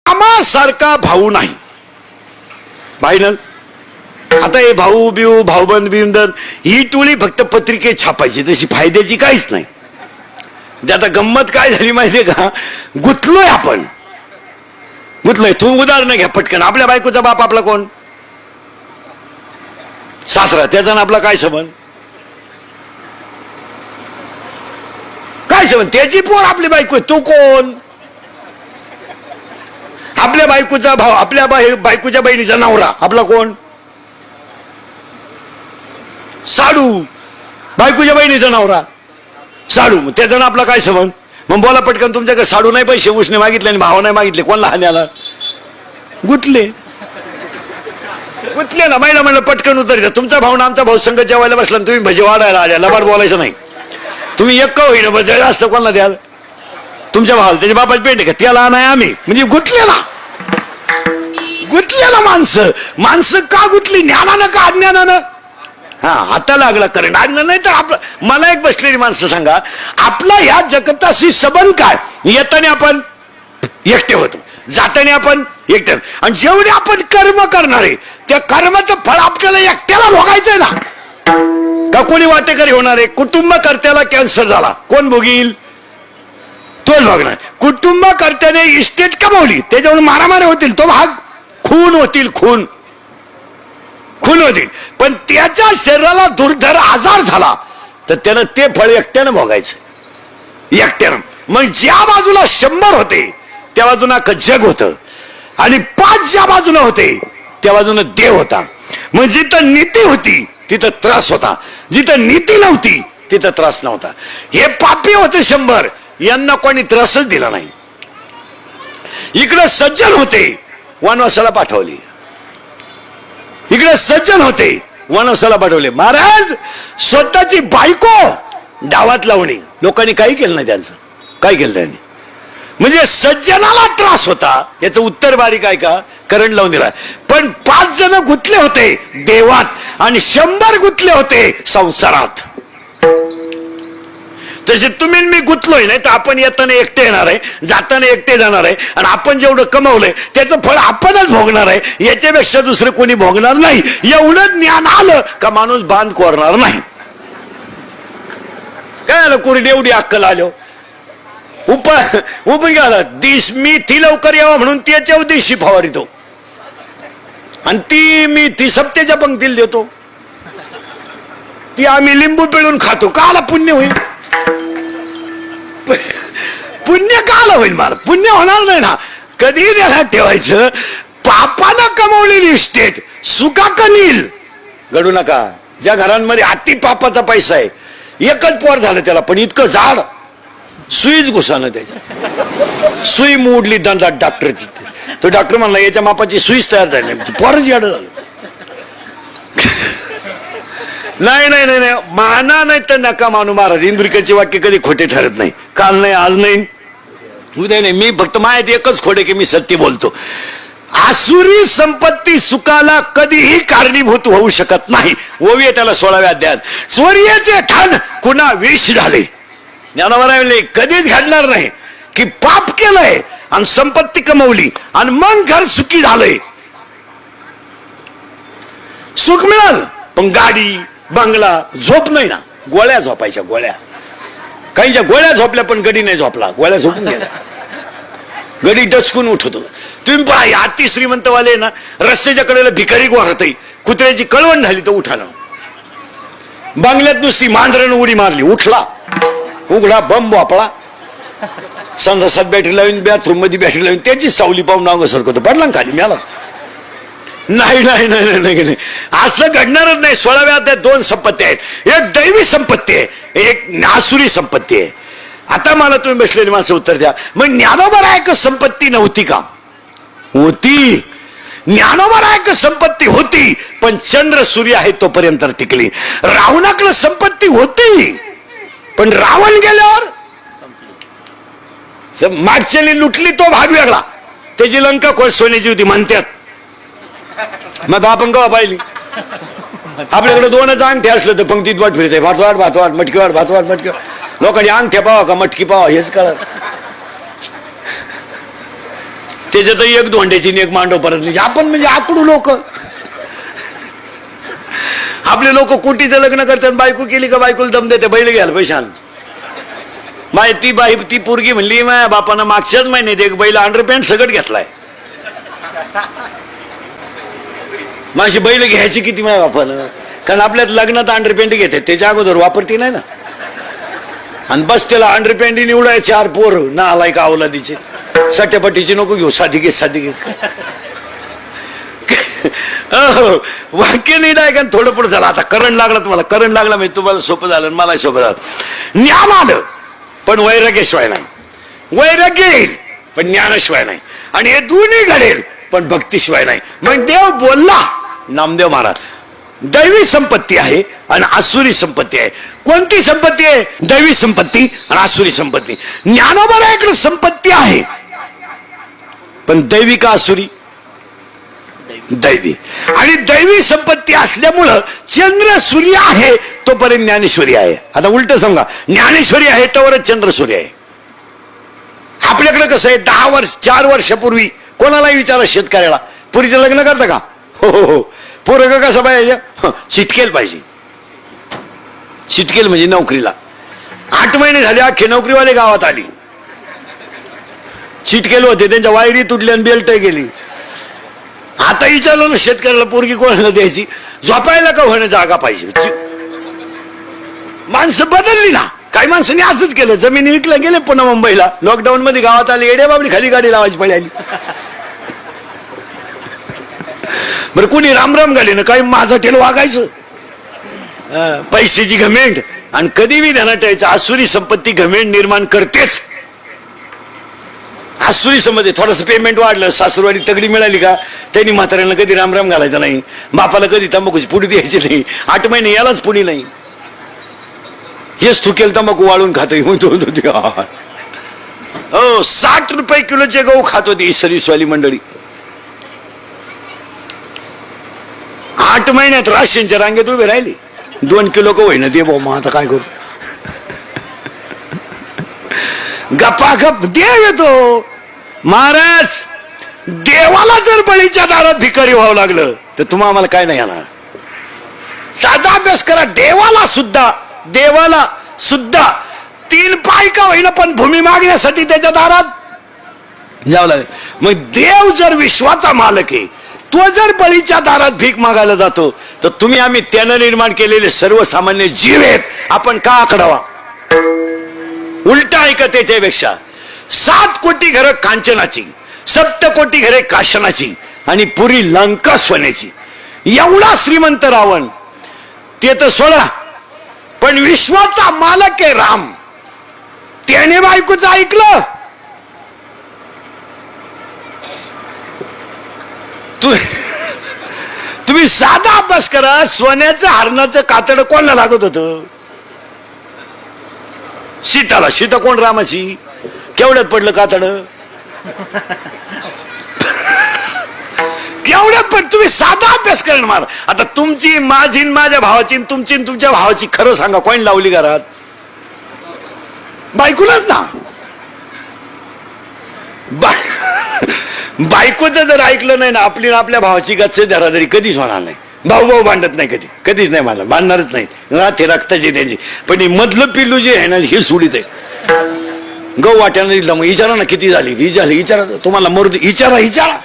आम्हासारखा भाऊ नाही फायनल. आता हे भाऊ बिऊ भाऊबंद बिंदन ही टोळी फक्त पत्रिकेत छापायची, तशी फायद्याची काहीच नाही. आता गंमत काय झाली माहितीये का, गुतलोय आपण, गुतलोय. तू उदाहरण घ्या पटकन. आपल्या बायकोचा बाप आपला कोण? सासरा. त्याचा ना आपला काय संबंध? काय संबंध? त्याची पोर आपली बायको. तू कोण? आपल्या बायकोचा भाऊ, आपल्या बायकोच्या बहिणीचा नवरा आपला कोण? साडू. बायकोच्या बहिणीचा नवरा साडू. त्याचा आपला काय संबंध? मग बोला पटकन. तुमच्याकडे साडू नाही, पैसे उसने मागितले आणि भाव नाही मागितले, कोणाला हाण्याला? गुतले. गुतले ना. महिला म्हणलं पटकन उत्तर द्या. तुमचा भाऊ ना आमचा भाऊ संघ जेवायला बसला, तुम्ही भजे वाढायला आल्या, लबाड बोलायचं नाही. तुम्ही एक का होईना बजायला असतं, कोणाला द्याल? तुमच्या भावाला. त्याच्या बापाची पेंट का त्याला नाही आम्ही, म्हणजे गुतले ना. गुतले ना माणसं. माणसं का गुतली? ज्ञानानं का अज्ञानानं? हा, आता लागला करंट. अज्ञान नाही तर आपलं. मला एक बसलेली माणसं सांगा, आपला ह्या जगताशी संबंध काय? येताना आपण एकटे होतो, जाताना आपण एकटे. आणि जेवढे आपण कर्म करणार आहे त्या कर्माचं फळ आपल्याला एकट्याला भोगायचंय ना. का कोणी वाटेकरी होणार आहे? कुटुंबकर्त्याला कॅन्सर झाला, कोण भोगील? तोच भोगणार. कुटुंबकर्त्याने इस्टेट कमवली, त्याच्यावर मारामारी होतील, तो भाग खून होतील, खून होतील. पण त्याच्या शरीराला दुर्धर आजार झाला तर त्यानं ते फळ एकट्यानं भोगायचं, एकट्यानं. मग ज्या बाजूला 100 होते त्या बाजूला अख्खं जग होतं, आणि 5 ज्या बाजूला होते त्या बाजूने देव होता. मग जिथं नीती होती तिथं त्रास होता, जिथं नीती नव्हती तिथं त्रास नव्हता. हे पापी होते 100, यांना कोणी त्रासच दिला नाही. इकडे सज्जन होते, वनवासाला पाठवली. इकडे सज्जन होते, वनवासाला पाठवले. महाराज स्वतःची बायको डावात लावणे, लोकांनी काही केलं नाही. त्यांचं काय केलं त्यांनी? म्हणजे सज्जनाला त्रास होता, याचं उत्तर बारीक आहे का? करंट लावून दिला. पण 5 जण गुंतले होते देवात आणि 100 गुंतले होते संसारात. तसे तुम्ही मी गुंतलोय, नाही तर आपण येताना एकटे येणार आहे, जाताना एकटे जाणार आहे. आणि आपण जेवढं कमवलंय त्याचं फळ आपणच भोगणार आहे, याच्यापेक्षा दुसरं कोणी भोगणार नाही. एवढं ज्ञान आलं का माणूस बांध कोरणार नाही. काय आलं? कोरडी एवढी अक्कल आलो उप गेला दिस मी ती लवकर यावं म्हणून त्याच्या दिवशी फवारितो, आणि ती सप्तेच्या पंक्तीला देतो. ती आम्ही लिंबू पिळून खातो. का आला पुण्य होईल? पुण्य का आलं होईल? मला पुण्य होणार नाही ना. कधी ध्यानात ठेवायचं, पापानं कमवलेली इस्टेट सुका कनील घडू नका. ज्या घरांमध्ये अति पापाचा पैसा आहे, एकच पोर झालं त्याला, पण इतकं झाड सुईच घुसानं त्याच्या. सुई मोडली दंडात डॉक्टरची. तो डॉक्टर म्हणला याच्या मापाची सुईच तयार झाली नाही, पोरच याड झालं. नाही नाही नाही नाही, माना नाही तर नका मानू महाराज. इंद्रिकाचे वाक्य कधी खोटे ठरत नाही. काल नाही, आज नाही, उद्या नाही. मी फक्त माहिती एकच खोडे की मी सत्य बोलतो. आसुरी संपत्ती सुखाला कधीही कारणीभूत होऊ शकत नाही. ओवी त्याला 16व्या अध्यायात. चोरीचे ठाण कुणा विष झाले. ज्ञानोबा कधीच घडणार नाही की पाप केलंय आणि संपत्ती कमवली आणि मग घर सुखी झालंय. सुख मिळालं पण गाडी बंगला झोप नाही ना. गोळ्या झोपायच्या, गोळ्या. काहींच्या गोळ्या झोपल्या पण गडी नाही झोपला. गोळ्या झोपून गेल्या, गडी डचकून उठतो. तुम्ही पहा अति श्रीमंतवाले ना, रस्त्याच्या कडेला भिकारी गोरतही, कुत्र्याची कळवण झाली तर उठाना. बंगल्यात नुसती मांजरानं उडी मारली, उठला, उघडा बंब वापळा, संडासात बॅटरी लावून, बाथरूम मध्ये बॅटरी लावून, त्याची सावली पाहून नाव सरकवतो. पडला खाली म्याला. नाही नाही नाही नाही नाही, असं घडणारच नाही. 16व्या अध्यायात 2 संपत्ती आहेत. एक दैवी संपत्ती आहे, एक आसुरी संपत्ती आहे. आता मला तुम्ही बसलेली माणसं उत्तर द्या. मग ज्ञानोबा संपत्ती नव्हती का? होती. ज्ञानोबा संपत्ती होती, पण चंद्र सूर्य आहे तोपर्यंत टिकली. रावणाकडे संपत्ती होती, पण रावण गेल्यावर मागच्याने लुटली, तो भाग वेगळा. त्याची लंका कोण सोन्याची होती म्हणतात. मग आपण केव्हा पाहिली? आपल्याकडे 2च अंगठे असलं तर पंक्तीत वाट फिरते, भातवाट भातवाट मटकीवाट भातवाट मटकी. लोकांनी अंगठ्या पावा का मटकी पावा हेच कळत. त्याच्यात एक धोंड्याची आणि एक मांडव परत नाही. आपण म्हणजे आकडू लोक. आपले लोक कोटीचं लग्न करतात, बायको केली का बायकोला दम देते, बैल घ्यायला पैशान. ती पोरगी म्हणली माझ्या बापानं मागच्याच महिन्यात एक बैल अंडरपॅन्ट सगळं घेतलाय. माझी बैल घ्यायची किती माझ्या बापानं, कारण आपल्यात लग्नात अंडरपॅन्ट घेते, त्याच्या अगोदर वापरती नाही ना. आणि बस त्याला अंडरपॅन्ट निवडाय 4 पोर ना आलाय का अवलादीचे. सट्ट्यापट्टीची नको घेऊ, साधी घे साधी घे. वाक्य नाही डाय का थोडं पुढे झालं. आता करंट लागला तुम्हाला, करंट लागला म्हणजे तुम्हाला सोपं झालं, मला सोपं झालं. ज्ञान आलं पण वैराग्याशिवाय नाही, वैराग्य येईल पण ज्ञानाशिवाय नाही, आणि हे दोन्ही घडेल पण भक्तीशिवाय नाही. मग देव बोलला, नामदेव महाराज. दैवी संपत्ती आहे आणि आसुरी संपत्ती आहे. कोणती संपत्ती आहे? दैवी संपत्ती आणि आसुरी संपत्ती. ज्ञानोबा संपत्ती आहे पण दैवी का आसुरी? दैवी. आणि दैवी संपत्ती असल्यामुळं चंद्र सूर्य आहे तोपर्यंत ज्ञानेश्वरी आहे. आता उलट सांगा, ज्ञानेश्वरी आहे तोवरच चंद्र सूर्य आहे. आपल्याकडे कसं आहे, 4 वर्षापूर्वी कोणालाही विचारा शेतकऱ्याला, पुरीचं लग्न करता का? हो हो हो. पोरग कसं पाहिजे? चिटकेल पाहिजे. चिटकेल म्हणजे नोकरीला. 8 महिने झाले अख्खे नोकरीवाले गावात आली. चिटकेल होते, त्यांच्या वायरी तुटल्या आणि बेल्ट गेली. आता विचारलं ना शेतकऱ्याला पोरगी कोणाला द्यायची, झोपायला का होणं जागा पाहिजे. माणसं बदलली ना. काही माणसांनी असंच केलं, जमीन विकल्या गेले पुन्हा मुंबईला. लॉकडाऊन मध्ये गावात आले, एड्या बाबडी खाली गाडी लावायची पळी आली. बरं कुणी रामराम घाले ना, काही माझा टेल वागायचं. पैशाची घमेंड आणि कधी बी ध्यानात ठेवायचं, आसुरी संपत्ती घमेंड निर्माण करतेच. आसुरी संपत्ती थोडंसं पेमेंट वाढलं, सासूरवाडी तगडी मिळाली का त्यांनी म्हाताऱ्यांना कधी रामराम घालायचा नाही, बापाला कधी तंबाखूची पुडी द्यायची नाही. 8 महिने यालाच पुडी नाही. हेच थुकेल तंबाखू वाळून खातोय. हो, 60 रुपये किलोचे गहू खात होती सर्विसवाली मंडळी. 8 महिन्यात राशनच्या रांगेत उभे राहिली. 2 किलो का होईना ते भाऊ, मग आता काय करू. गप्पागप देव येतो. महाराज, देवाला जर बळीच्या दारात भिकारी व्हावं लागलं तर तुम्हाला आम्हाला काय नाही येणार. साधा अभ्यास करा. देवाला सुद्धा 3 पाय का होईना पण भूमी मागण्यासाठी त्याच्या दारात जावं लागेल. मग देव जर विश्वाचा मालक आहे, तो जर बळीच्या दारात भीक मागायला जातो तर तुम्ही आम्ही त्यानं निर्माण केलेले सर्वसामान्य जीव आहेत, आपण का आकडावा. उलट ऐका, त्याच्यापेक्षा 7 कोटी घरं कांचनाची, 7 कोटी घरे काशनाची आणि पुरी लंका सोन्याची. एवढा श्रीमंत रावण, ते तर सोडा, पण विश्वाचा मालक आहे राम, त्याने बायकोचं ऐकलं. तुम्ही साधा अभ्यास करा. सोन्याचं हरणाचं कातड कोणाला लागत होतं? सीताला. सीता कोण? रामाची. केवढ्यात पडलं कातड? केवढ्यात पण. तुम्ही साधा अभ्यास करणार. आता तुमची, माझी, माझ्या भावाची, तुमची तुमच्या भावाची खरं सांगा, कोण लावली घरात? बायकोलाच ना. बायकोचं जर ऐकलं नाही ना, आपली ना आपल्या भावाची गच्च धराधरी कधीच होणार नाही. भाऊ भांडत नाही, कधीच नाही म्हणणार, भांडणारच नाही. राहते रक्ताची त्यांची. पण हे मधलं पिल्लू जे आहे ना, हे सोडित आहे. गहू वाट्यानं दिलं, मग विचारा ना किती झाली, विचारा तुम्हाला मरू. विचारा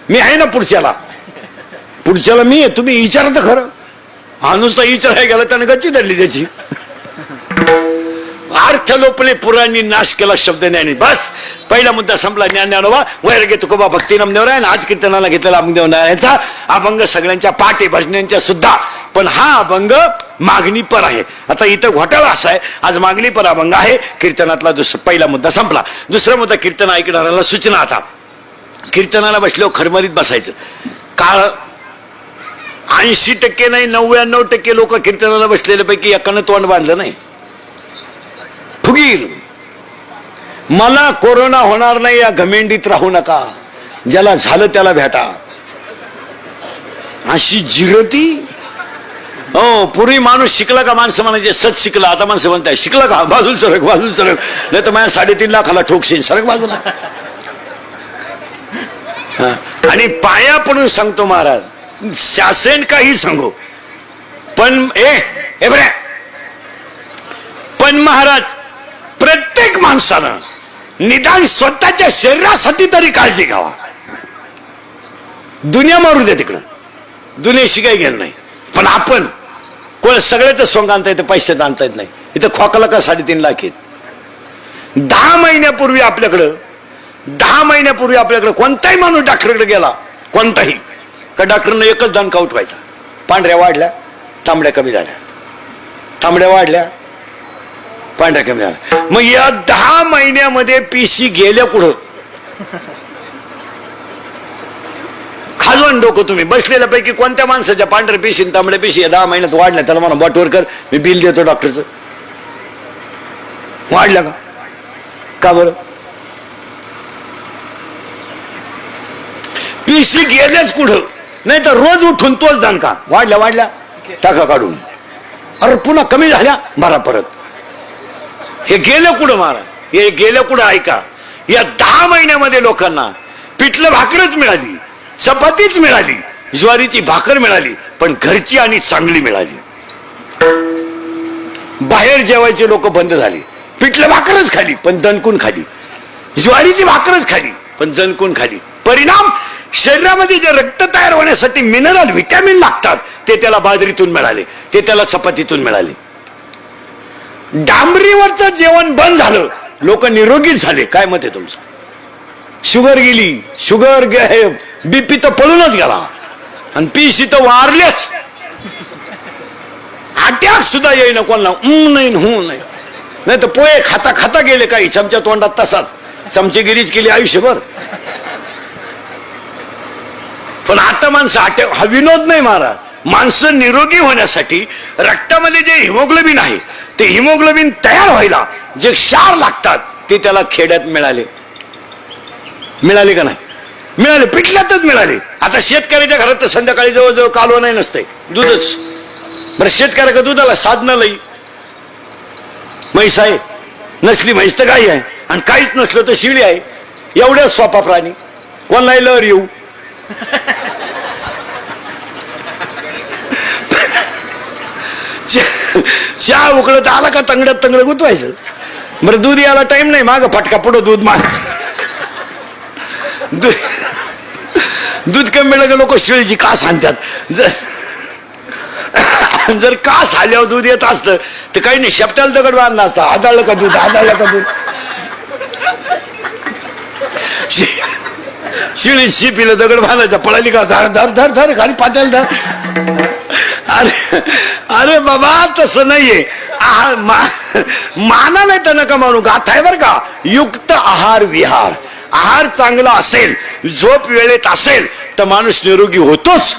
मी आहे ना पुढच्याला मी आहे. तुम्ही विचारा तर खरं. हा नुसता विचारायला गेला त्याने गच्ची धरली त्याची. अर्थ लोपले पुराणी, नाश केला शब्द ज्ञानी. बस पहिला मुद्दा संपला. ज्ञानोबा, वैराग्य तुकोबा, भक्ती नामदेव आहे. आज कीर्तनाला घेतलेला अभंग नारायणचा अभंग सगळ्यांच्या पाठे, भजन्यांच्या सुद्धा. पण हा अभंग मागणी पर आहे. आता इथं घोटाळा असा आहे, आज मागणी पर अभंग आहे. कीर्तनातला पहिला मुद्दा संपला. दुसरा मुद्दा, कीर्तन ऐकणाऱ्याला सूचना. आता कीर्तनाला बसल्यावर खरमरीत बसायचं. काळ 80% नाही, 99% लोक कीर्तनाला बसलेल्या पैकी एकानं तोंड बांधलं नाही. फुगीर. मला कोरोना होणार नाही या घमेंडीत राहू नका, ज्याला झालं त्याला भेटा, अशी जिरती. हो, पूर्वी माणूस शिकला का माणसं म्हणायचे सच शिकला. आता माणसं म्हणताय शिकला का, बाजूला सरक, नाही तर माझ्या 3.5 लाखाला ठोकशील, सरक बाजूला. आणि पाया पडून सांगतो महाराज, शासन काही सांगू पण बरे, पण महाराज प्रत्येक माणसानं निदान स्वतःच्या शरीरासाठी तरी काळजी घ्यावा. दुनिया मारू दे तिकडं, दुनियाशी काही घेणं नाही. पण आपण कोण सगळ्याच सोंग आणता येतं, पैशात आणता येत नाही. इथं खोकाला का 3.5 लाख आहेत. 10 महिन्यापूर्वी आपल्याकडं कोणताही माणूस डॉक्टरकडे गेला, कोणताही, का डॉक्टरनं एकच दणका उठवायचा, पांढऱ्या वाढल्या, तांबड्या कमी झाल्या, तांबड्या वाढल्या, पांढऱ्या कमी झाल्या. मग या 10 महिन्यामध्ये पिशी गेल्या कुठं? खाजवून डोकं तुम्ही बसलेल्या पैकी कोणत्या माणसाच्या पांढऱ्या पेशी तांबड्या पेशी 10 महिन्यात वाढल्या, त्याला म्हणा बॉटवर कर, मी बिल देतो डॉक्टरचं. वाढल्या का बरं? पिशी गेल्याच कुठं? नाही तर रोज उठून तोच दणका, वाढल्या टाका काढून, अरे पुन्हा कमी झाल्या मारा परत. हे गेलं कुठं महाराज? हे गेलं कुठं? ऐका, या 10 महिन्यामध्ये लोकांना पिठलं भाकरच मिळाली, चपातीच मिळाली, ज्वारीची भाकर मिळाली, पण घरची आणि चांगली मिळाली. बाहेर जेवायचे लोक बंद झाले, पिठलं भाकरच खाली पण दणकून खाली, ज्वारीची भाकरच खाली पण दणकून खाली. परिणाम, शरीरामध्ये जे रक्त तयार होण्यासाठी मिनरल व्हिटॅमिन लागतात ते त्याला बाजरीतून मिळाले, ते त्याला चपातीतून मिळाले. डांबरीवरचं जेवण बंद झालं, लोक निरोगीच झाले. काय मत आहे तुमचं? शुगर गेली, बीपी तर पळूनच गेला, आणि पिशी तर वारल्याच. अटॅक सुद्धा येईना कोणाला, नाही तर पोहे खाता खाता गेले काही चमच्या तोंडात, तसाच चमचेगिरीच केली आयुष्यभर. पण आता माणसं हा विनोद नाही महाराज. माणसं निरोगी होण्यासाठी रक्तामध्ये जे हिमोग्लोबिन आहे, ते हिमोग्लोबिन तयार व्हायला जे क्षार लागतात ते त्याला खेड्यात मिळाले का नाही? मिळाले, पिठल्यातच मिळाले. आता शेतकऱ्याच्या घरात तर संध्याकाळी जवळजवळ कालवं नाही नसते, दूधच. बरं, शेतकऱ्याच्या दुधाला साधनं लई, म्हैस आहे, नसली म्हैस तर गाई आहे, आणि काहीच नसलं तर शिळी आहे. एवढ्याच सोपा प्राणी, कोणाला लहर येऊ. चहा उकळत आला का तंगड्यात तंगड गुतवायचं. बरं, दूध यायला टाइम नाही, माग फटका पुढं दूध माग. दूध कमी मिळलं का लोक शिळीची कास आणतात. जर कास आल्यावर दूध येत असतं तर काही नाही, शेपट्याला दगड बांधला असता. आदळलं का दूध, आदळलं का दूध. शिळी शिपीला दगड बांधायचा, पळाली का धर धर धर धर खाली पात्याला धर. अरे बाबा, तसं नाहीये. माना नाही तर नका मानू, गाथा आहे बर का. युक्त आहार विहार, आहार चांगला असेल, झोप वेळेत असेल तर माणूस निरोगी होतोच.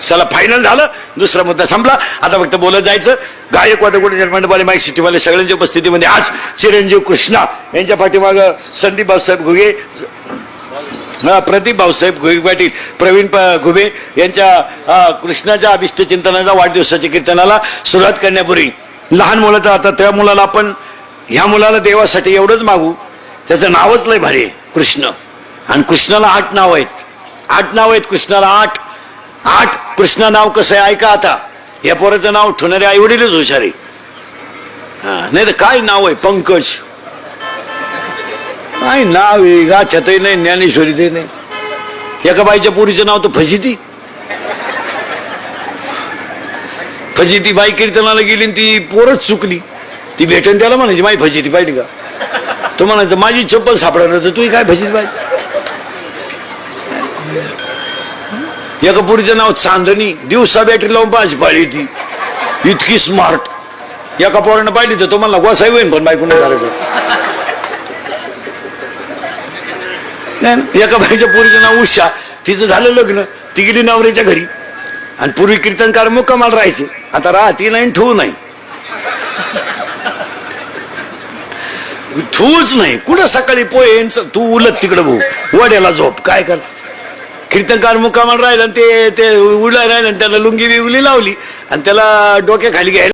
चला, फायनल झालं, दुसरा मुद्दा संपला. आता फक्त बोलत जायचं. गायक वादकोटे मंडपाले माईक सिटीवाले सगळ्यांच्या उपस्थितीमध्ये आज चिरंजीव कृष्णा यांच्या पाठीमाग संदीप भाऊसाहेब घुगे, प्रदीप भाऊसाहेब घुगे पाटील, प्रवीण घुगे यांच्या कृष्णाच्या अभिष्ट चिंतनाचा वाढदिवसाच्या कीर्तनाला सुरुवात करण्यापूर्वी लहान मुलाचा, आता त्या मुलाला आपण, ह्या मुलाला देवासाठी एवढंच मागू, त्याचं नावच लय भारी आहे, कृष्ण. आणि कृष्णाला 8 नाव आहेत, 8 नाव आहेत कृष्णाला, 8 कृष्ण नाव कसं आहे ऐका. आता या पोराचं नाव ठेवणारे आई वडीलच हुशार आहे. नाही तर काय नाव आहे, पंकज, काय नाव आहे, गाछतही नाही, ज्ञानेश्वरी ते नाही. एका बाईच्या पोरीचं नाव तर फजिती. फजिती बाई कीर्तनाला गेली, ती पोरच चुकली. ती भेटन त्याला म्हणायची, माई फजिती पाहिली का? तो म्हणायचं माझी चप्पल सापडणार, तर तू काय फजिती पाहिजे. एका पोरीचं नाव चांदणी, दिवसा बॅटरी लावून पाच पाळी ती, इतकी स्मार्ट. एका पोरानं पाहिली तर तो म्हणला गोसाई होईन, पण बायको नाही करायचं. एका बाईच्या पोरीचं नाव उषा, तिचं झालं लग्न, ती गेली नवऱ्याच्या घरी. आणि पूर्वी कीर्तनकार मुक्कामाला राहायचे, आता राहती नाही, ठेवू नाही, ठूच नाही. कुठं सकाळी पोहे तू उलट तिकडं भाऊ, वड्याला झोप, काय कर. कीर्तनकार मुक्कामाला राहिला, ते उडला राहिला, आणि त्याला लुंगी बिंगली लावली, आणि त्याला डोक्याखाली घ्यायला